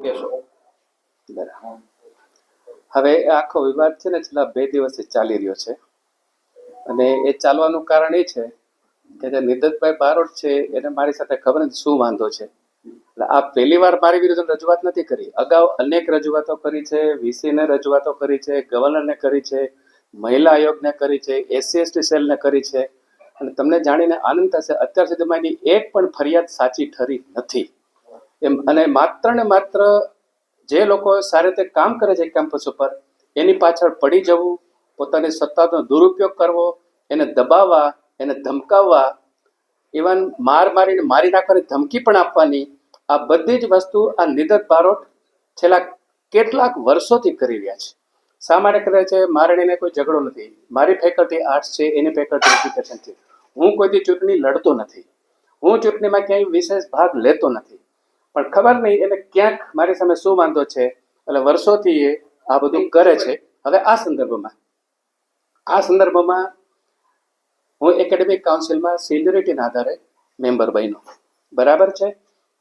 કહેશો. બરાબર. હવે આખો વિવાદ છે ને છેલ્લા 2 દિવસથી ચાલી રહ્યો છે અને એ ચાલવાનું કારણ એ છે કે જે નિર્દતભાઈ બારોટ છે એને મારી સાથે ખબર નથી શું વાંધો છે. એટલે આ પહેલી વાર મારી વિરુદ્ધ રજૂઆત નથી કરી, અગાઉ અનેક રજૂઆતો કરી છે, વીસીને રજૂઆતો કરી છે, ગવર્નરને કરી છે, મહિલા આયોગને કરી છે, એસસી એસટી સેલને કરી છે અને તમને જાણીને આનંદ થશે અત્યાર સુધીમાં એની એક પણ ફરિયાદ સાચી ઠરી નથી. એમ અને માત્ર ને માત્ર જે લોકો સારી રીતે કામ કરે છે કેમ્પસ ઉપર એની પાછળ પડી જવું, પોતાની સત્તાનો દુરુપયોગ કરવો, એને દબાવવા, એને ધમકાવવા, ઇવન મારીને મારી નાખવાની ધમકી પણ આપવાની, આ બધી જ વસ્તુ આ નિર્દત બારોટ છેલ્લા કેટલાક વર્ષોથી કરી રહ્યા છે. શા માટે કરે છે? મારણીને કોઈ ઝઘડો નથી, મારી ફેકલ્ટી આર્ટ્સ છે, એની ફેકલ્ટી એજ્યુકેશન છે, હું કોઈથી ચૂંટણી લડતો નથી, હું ચૂંટણીમાં ક્યાંય વિશેષ ભાગ લેતો નથી, પણ ખબર નહીં એને ક્યાંક મારી સામે શું વાંધો છે એટલે વર્ષોથી એ આ બધું કરે છે. હવે આ સંદર્ભમાં હું એકેડેમિક કાઉન્સિલમાં સિનિયોરિટીના આધારે મેમ્બર બન્યો, બરાબર છે.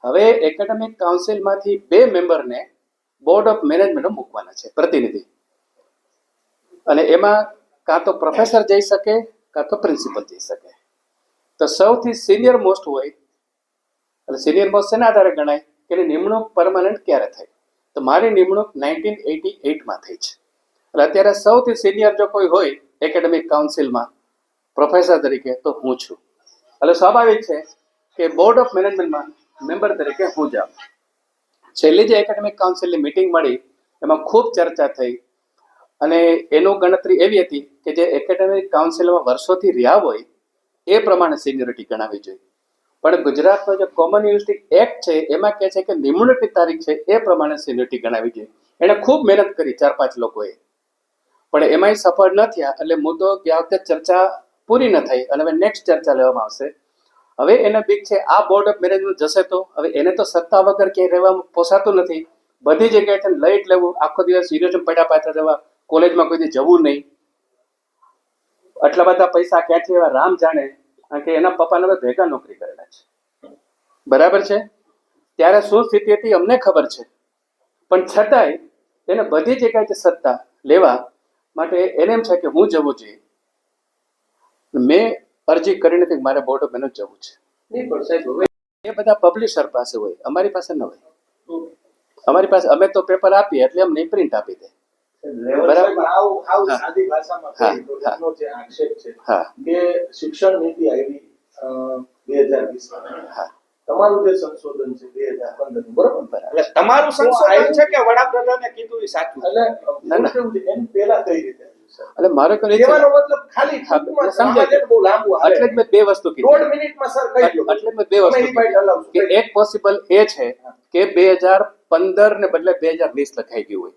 હવે એકેડેમિક કાઉન્સિલમાંથી 2 મેમ્બરને બોર્ડ ઓફ મેનેજમેન્ટમાં મૂકવાના છે, પ્રતિનિધિ, અને એમાં કાં તો પ્રોફેસર જઈ શકે કાં તો પ્રિન્સિપલ જઈ શકે. તો સૌથી સિનિયર મોસ્ટ હોય એટલે સિનિયર મોસ્ટ શેના આધારે ગણાય કે એની નિમણૂક પરમાનન્ટ ક્યારે થઈ? તો મારી નિમણૂક 1988માં થઈ છે. એટલે અત્યારે સૌથી સિનિયર જો કોઈ હોય એકેડેમિક કાઉન્સિલમાં પ્રોફેસર તરીકે તો હું છું. એટલે સ્વાભાવિક છે કે બોર્ડ ઓફ મેનેજમેન્ટમાં મેમ્બર તરીકે હું જાઉં. છેલ્લી જે એકેડેમિક કાઉન્સિલની મિટિંગ મળી એમાં ખૂબ ચર્ચા થઈ અને એનું ગણતરી એવી હતી કે જે એકેડેમિક કાઉન્સિલમાં વર્ષોથી રહ્યા હોય એ પ્રમાણે સિનિયોરિટી ગણાવી જોઈએ. પણ ગુજરાતનો જે કોમન યુનિવર્સિટી એક્ટ છે એમાં કહે છે કે નિમણૂકની તારીખ છે એ પ્રમાણે સિનિયોરિટી ગણાવી જોઈએ. એણે ખૂબ મહેનત કરી 4-5 લોકોએ, પણ એમાંય સફળ ન થયા. એટલે મુદ્દો ગયા વખતે ચર્ચા પૂરી ન થઈ અને હવે નેક્સ્ટ ચર્ચા લેવામાં આવશે. હવે એને બીક છે આ બોર્ડ ઓફ મેનેજમેન્ટ જશે તો હવે એને તો સત્તા વગર ક્યાંય રહેવામાં પોસાતું નથી, બધી જગ્યાએ લઈ જ લેવું, આખો દિવસ યુનિવર્સિટી પડ્યા પાછા જવા, કોલેજમાં કોઈથી જવું નહીં, આટલા બધા પૈસા ક્યાંથી એવા રામ જાણે, કારણ કે એના પપ્પાને હવે ભેગા નોકરી કરેલા છે, બરાબર છે. ત્યારે શું સ્થિતિ હતી અમને ખબર છે, પણ છતાંય એને બધી જગ્યાએ સત્તા લેવા માટે એને એમ છે કે હું જવું જોઈએ. મેં અરજી કરી નથી મારે બોર્ડ ઓફ મેનેજમેન્ટ જવું છે. નહીં પણ સાહેબ હવે એ બધા પબ્લિશર પાસે હોય, અમારી પાસે ન હોય. અમારી પાસે અમે તો પેપર આપીએ એટલે અમને પ્રિન્ટ આપી દે. શિક્ષણ નીતિ આવી 2020 તમારું જે સંશોધન છે 2015 બરોબર, એટલે તમારું સંશોધન છે કે વડાપ્રધાને કીધું એ સાચું? એટલે એની પહેલા કઈ રીતે? એટલે મારો કહેવાનો મતલબ ખાલી સમજાય બહુ લાંબુ આવે એટલે જ મેં 2 વસ્તુ કીધી. 1.5 મિનિટમાં સર કહી દો. એટલે મેં 2 વસ્તુ કીધી કે એક પોસિબલ એ છે કે 2015 ને બદલે 2020 લખાઈ ગયું હોય,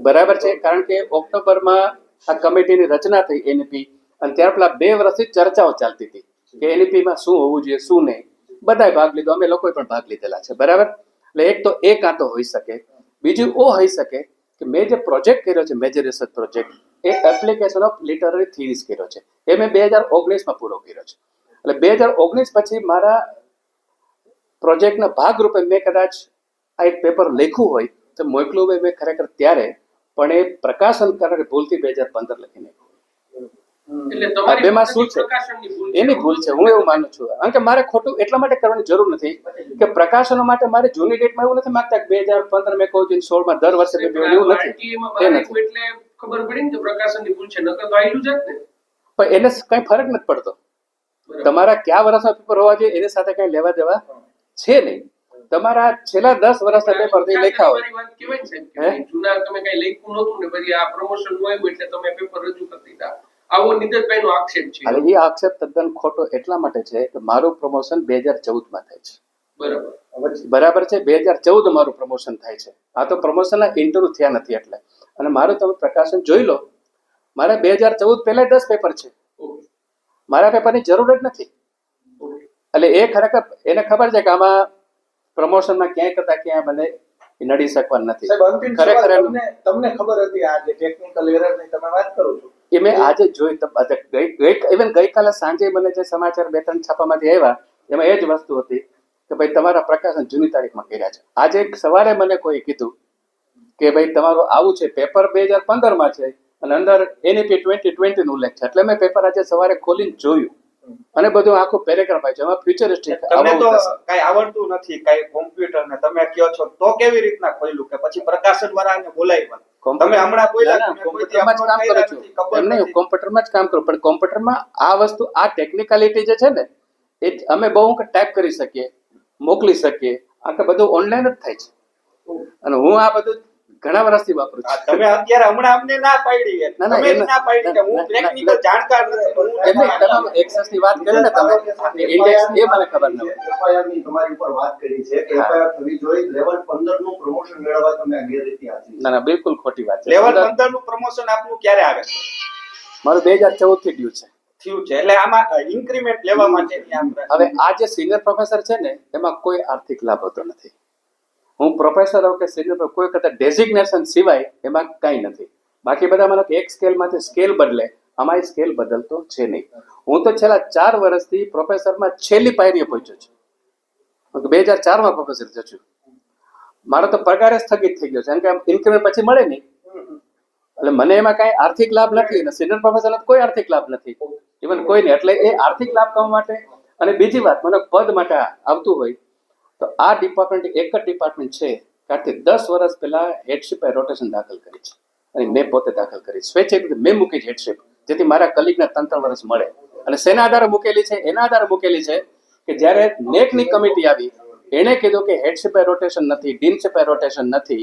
બરાબર છે. કારણ કે ઓક્ટોબરમાં આ કમિટીની રચના થઈ એનઈપી, અને ત્યાર પેલા 2 વર્ષથી ચર્ચાઓ ચાલતી હતી કે એનઈપીમાં શું હોવું જોઈએ શું નહીં. બધાએ ભાગ લીધો, અમે લોકોએ પણ ભાગ લીધેલા છે, બરાબર. એટલે એક તો એ કાં તો હોઈ શકે, બીજું ઓ હોઈ શકે કે મેં જે પ્રોજેક્ટ કર્યો છે major research project A application of literary theories કર્યો છે, એ મેં 2019માં પૂરો કર્યો છે. એટલે 2019 પછી મારા પ્રોજેક્ટના ભાગરૂપે મેં કદાચ આ એક પેપર લખ્યું હોય તો મોકલું હોય મેં ખરેખર ત્યારે, પણ એ પ્રકાશન કારણે ભૂલથી 2015 લખી નાખ્યું. બેમાં શું છે એની ભૂલ છે, હું એવું માનું છું. કારણ કે મારે ખોટું એટલા માટે કરવાની જરૂર નથી કે પ્રકાશનો માટે મારે જૂની ડેટમાં એવું નથી માંગતા કે 2015 મેં કહું છું 16માં દર વર્ષે એવું નથી. ખબર પડી ને પ્રકાશનની ભૂલ છે, નકર તો આયલું જ ને. પણ એને કઈ ફરક નથી પડતો. તમારા કયા વર્ષના પેપર હોવા જોઈએ એની સાથે કઈ લેવા દેવા છે નહીં. તમારા છેલ્લા 10 વર્ષના પેપર થી લખ્યા હોય જૂના તમે કઈ લખ્યું નહોતું ને પછી આ પ્રમોશન નું આવ્યું એટલે તમે પેપર રજૂ કરી દીધા, આવો નિર્દતભાઈ નો આક્ષેપ છે. એ આક્ષેપ તદ્દન ખોટો એટલા માટે છે કે મારું પ્રમોશન 2014માં થાય છે, બરાબર છે. 2014 મારું પ્રમોશન થાય છે. આ તો પ્રમોશનના ઇન્ટરવ્યુ થયા નથી એટલે. અને મારું તમે પ્રકાશન જોઈ લો, મારા 2014 પહેલા 10 પેપર છે, મારા પેપરની જરૂર જ નથી. એટલે એ ખરેખર એને ખબર છે કે આમાં પ્રમોશનમાં ક્યાંય કરતા ક્યાંય મને નડી શકવાનું નથી. ખરેખર તમને ખબર હતી આ જે ટેકનિકલ એરરની તમે વાત કરો છો એ મેં આજે જોઈ. ઇવન ગઈકાલે સાંજે મને જે સમાચાર 2-3 છાપામાંથી આવ્યા એમાં એ જ વસ્તુ હતી કે ભાઈ તમારા પ્રકાશન જૂની તારીખમાં કર્યા છે. આજે સવારે મને કોઈ કીધું કે ભાઈ તમારું આવું છે, પેપર 2015માં છે અને અંદર NEP 2020 નો ઉલ્લેખ છે. એટલે મેં પેપર આજે સવારે ખોલીને જોયું અને બધું આખું પેરેગ્રાફ આપ્યું છે. એમાં ફ્યુચરિસ્ટિક તમને તો કઈ આવડતું નથી, કઈ કોમ્પ્યુટર ને તમે કયો છો તો કેવી રીતના ખોલ્યું કે પછી પ્રકાશન વાળાને બોલાવ્યા? તમે હમણાં બોલ્યા કે કોઈથી કોમ્પ્યુટરમાં જ કામ upload કરું છું. કર્યા નથી, ખબર એમ નહીં, નથી. કોમ્પ્યુટરમાં જ કામ કરું, પણ કોમ્પ્યુટરમાં આ વસ્તુ, આ ટેકનિકાલિટી જે છે ને એ અમે બહુ ટાઈપ કરી શકીએ, મોકલી શકીએ. આ તો બધું ઓનલાઈન જ થાય છે અને હું આ બધું ઘણા વર્ષથી વાપરું છું. તમે અત્યારે હમણાં અમને ના પાડી છે. ના, ના, તમે જ એમ- ના પાડી કે હું ના, ના, ટેકનિકલ ના. જાણકાર નથી. હું એમ નહીં, તમે એક્સેસ ની વાત કરી ને, તમે ઇન્ડેક્સ એ મને ખબર ન હોય. FIR ની તમારી ઉપર વાત કરી છે કે હા. FIR થવી જોઈએ, લેવલ 15 નું પ્રમોશન મેળવવા તમે આ ગેરરીતિ આચરી. ના ના, બિલકુલ ખોટી વાત છે. લેવલ 15 નું પ્રમોશન આપનું ક્યારે આવે છે? મારું 2014 થી ડ્યુ છે. થયું છે એટલે આમાં ઇન્ક્રીમેન્ટ લેવા માટેની આપણે હવે આ જે સિનિયર પ્રોફેસર છે ને એમાં કોઈ આર્થિક લાભ હોતો નથી. હું પ્રોફેસર હોઉં કે સિનિયર, કોઈ કદાચ ડેઝિગ્નેશન સિવાય એમાં કાંઈ નથી. બાકી બધા મને એક સ્કેલમાંથી સ્કેલ બદલે, આમાં સ્કેલ બદલતો છે નહીં. હું તો છેલ્લા 4 વર્ષથી પ્રોફેસરમાં છેલ્લી પાયરીએ પહોંચ્યો છું. હું તો 2004માં પ્રોફેસર છું. મારો તો પગાર જ સ્થગિત થઈ ગયો છે, કારણ કે ઇન્ક્રીમેન્ટ પછી મળે નહીં. એટલે મને એમાં કાંઈ આર્થિક લાભ નથી અને સિનિયર પ્રોફેસરને કોઈ આર્થિક લાભ નથી, ઇવન કોઈ નહીં. એટલે એ આર્થિક લાભ કમાવા માટે, અને બીજી વાત, મને પદ માટે આવતું હોય તો આ ડિપાર્ટમેન્ટ એક જ ડિપાર્ટમેન્ટ છે કારણથી 10 વર્ષ પહેલા હેડશીપ રોટેશન દાખલ કરી છે અને મેં પોતે દાખલ કરી, સ્વૈચ્છિક રીતે મેં મૂકી છે હેડશીપ, જેથી મારા કલીગના 3 વર્ષ મળે. અને શેના આધારે મૂકેલી છે? એના આધારે મૂકેલી છે કે જ્યારે નેકની કમિટી આવી એણે કીધું કે હેડશીપ રોટેશન નથી, ડીનશીપ રોટેશન નથી,